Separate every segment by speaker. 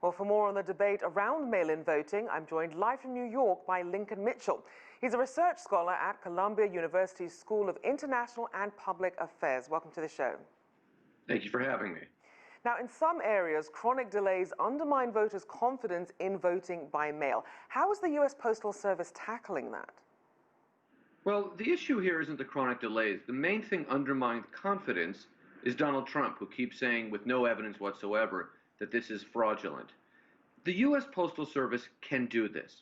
Speaker 1: Well, for more on the debate around mail-in voting, I'm joined live from New York by Lincoln Mitchell. He's a research scholar at Columbia University's School of International and Public Affairs. Welcome to the show.
Speaker 2: Thank you for having me.
Speaker 1: Now, in some areas, chronic delays undermine voters' confidence in voting by mail. How is the US Postal Service tackling that?
Speaker 2: Well, the issue here isn't the chronic delays. The main thing undermining confidence is Donald Trump, who keeps saying with no evidence whatsoever that this is fraudulent. The US Postal Service can do this.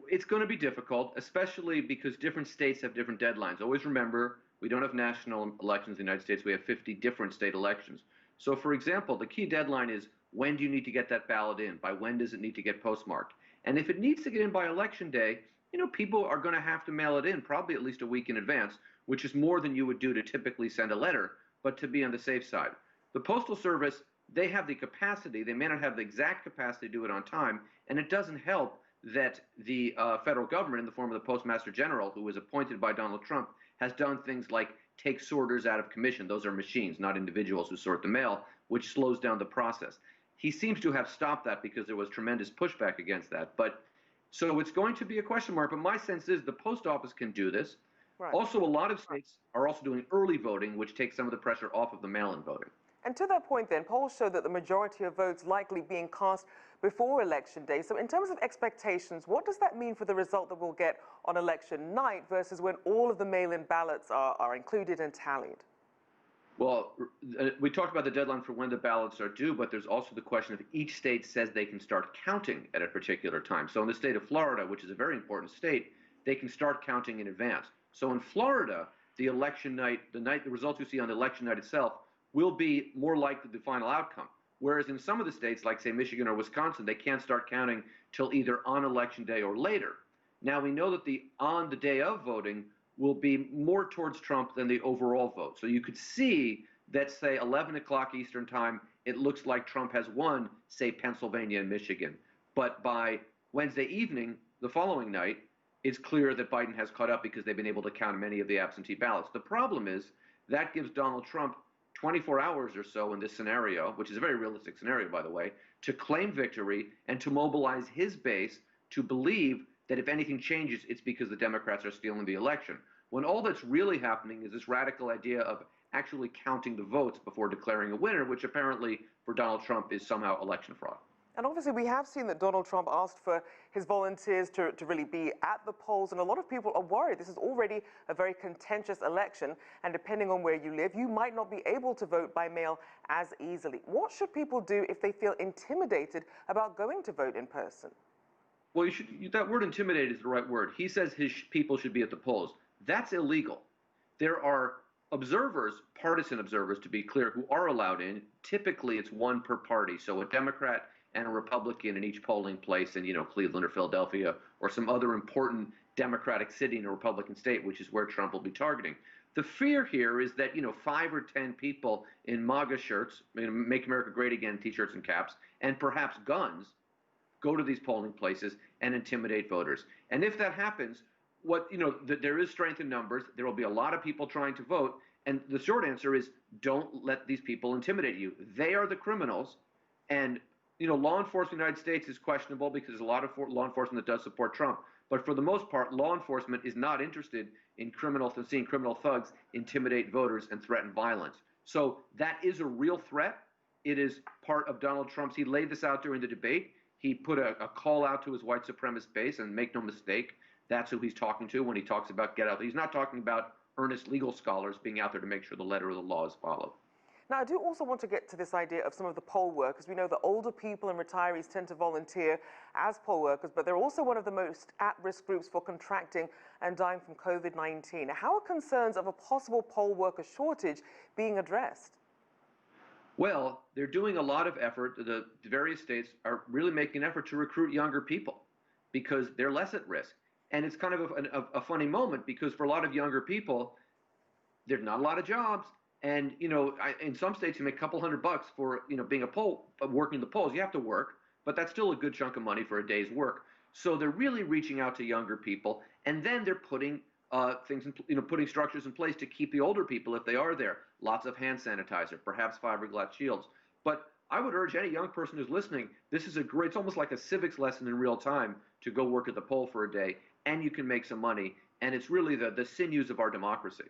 Speaker 2: It's going to be difficult, especially because different states have different deadlines. Always remember, we don't have national elections in the United States. We have 50 different state elections. So, for example, the key deadline is when do you need to get that ballot in? By when does it need to get postmarked? And if it needs to get in by Election Day, people are going to have to mail it in probably at least a week in advance, which is more than you would do to typically send a letter, but to be on the safe side. The Postal Service, they have the capacity. They may not have the exact capacity to do it on time, and it doesn't help that the federal government, in the form of the Postmaster General, who was appointed by Donald Trump, has done things like take sorters out of commission. Those are machines, not individuals who sort the mail, which slows down the process. He seems to have stopped that because there was tremendous pushback against that. So it's going to be a question mark, but my sense is the post office can do this. Right. Also, a lot of states are also doing early voting, which takes some of the pressure off of the mail-in voting.
Speaker 1: And to that point then, polls show that the majority of votes likely being cast before Election Day. So in terms of expectations, what does that mean for the result that we'll get on election night versus when all of the mail-in ballots are included and tallied?
Speaker 2: Well, we talked about the deadline for when the ballots are due, but there's also the question of each state says they can start counting at a particular time. So in the state of Florida, which is a very important state, they can start counting in advance. So in Florida, the election night, the results you see on the election night itself will be more likely the final outcome. Whereas in some of the states, like say Michigan or Wisconsin, they can't start counting till either on Election Day or later. Now we know that on the day of voting will be more towards Trump than the overall vote. So you could see that, say, 11 o'clock Eastern time, it looks like Trump has won, say, Pennsylvania and Michigan. But by Wednesday evening, the following night, it's clear that Biden has caught up because they've been able to count many of the absentee ballots. The problem is that gives Donald Trump 24 hours or so in this scenario, which is a very realistic scenario, by the way, to claim victory and to mobilize his base to believe that if anything changes, it's because the Democrats are stealing the election. When all that's really happening is this radical idea of actually counting the votes before declaring a winner, which apparently for Donald Trump is somehow election fraud.
Speaker 1: And obviously we have seen that Donald Trump asked for his volunteers to really be at the polls, and a lot of people are worried. This is already a very contentious election, and depending on where you live, you might not be able to vote by mail as easily. What should people do if they feel intimidated about going to vote in person?
Speaker 2: Well, that word intimidated is the right word. He says his people should be at the polls. That's illegal. There are observers, partisan observers to be clear, who are allowed in. Typically, it's one per party. So a Democrat and a Republican in each polling place in, Cleveland or Philadelphia or some other important Democratic city in a Republican state, which is where Trump will be targeting. The fear here is that, 5 or 10 people in MAGA shirts, Make America Great Again t-shirts and caps, and perhaps guns, go to these polling places and intimidate voters. And if that happens, there is strength in numbers. There will be a lot of people trying to vote. And the short answer is don't let these people intimidate you. They are the criminals. And, law enforcement in the United States is questionable because there's a lot of law enforcement that does support Trump. But for the most part, law enforcement is not interested in seeing criminal thugs intimidate voters and threaten violence. So that is a real threat. It is part of Donald Trump's. He laid this out during the debate. He put a call out to his white supremacist base, and make no mistake, that's who he's talking to when he talks about get out. He's not talking about earnest legal scholars being out there to make sure the letter of the law is followed.
Speaker 1: Now, I do also want to get to this idea of some of the poll workers. We know that older people and retirees tend to volunteer as poll workers, but they're also one of the most at-risk groups for contracting and dying from COVID-19. How are concerns of a possible poll worker shortage being addressed?
Speaker 2: Well, they're doing a lot of effort. The various states are really making an effort to recruit younger people because they're less at risk. And it's kind of a funny moment because for a lot of younger people, there's not a lot of jobs. And, in some states, you make a couple $100 for, being working the polls. You have to work, but that's still a good chunk of money for a day's work. So they're really reaching out to younger people. And then they're putting putting structures in place to keep the older people, if they are there, lots of hand sanitizer, perhaps fiberglass shields. But I would urge any young person who's listening, this is a great, it's almost like a civics lesson in real time to go work at the poll for a day, and you can make some money, and it's really the sinews of our democracy.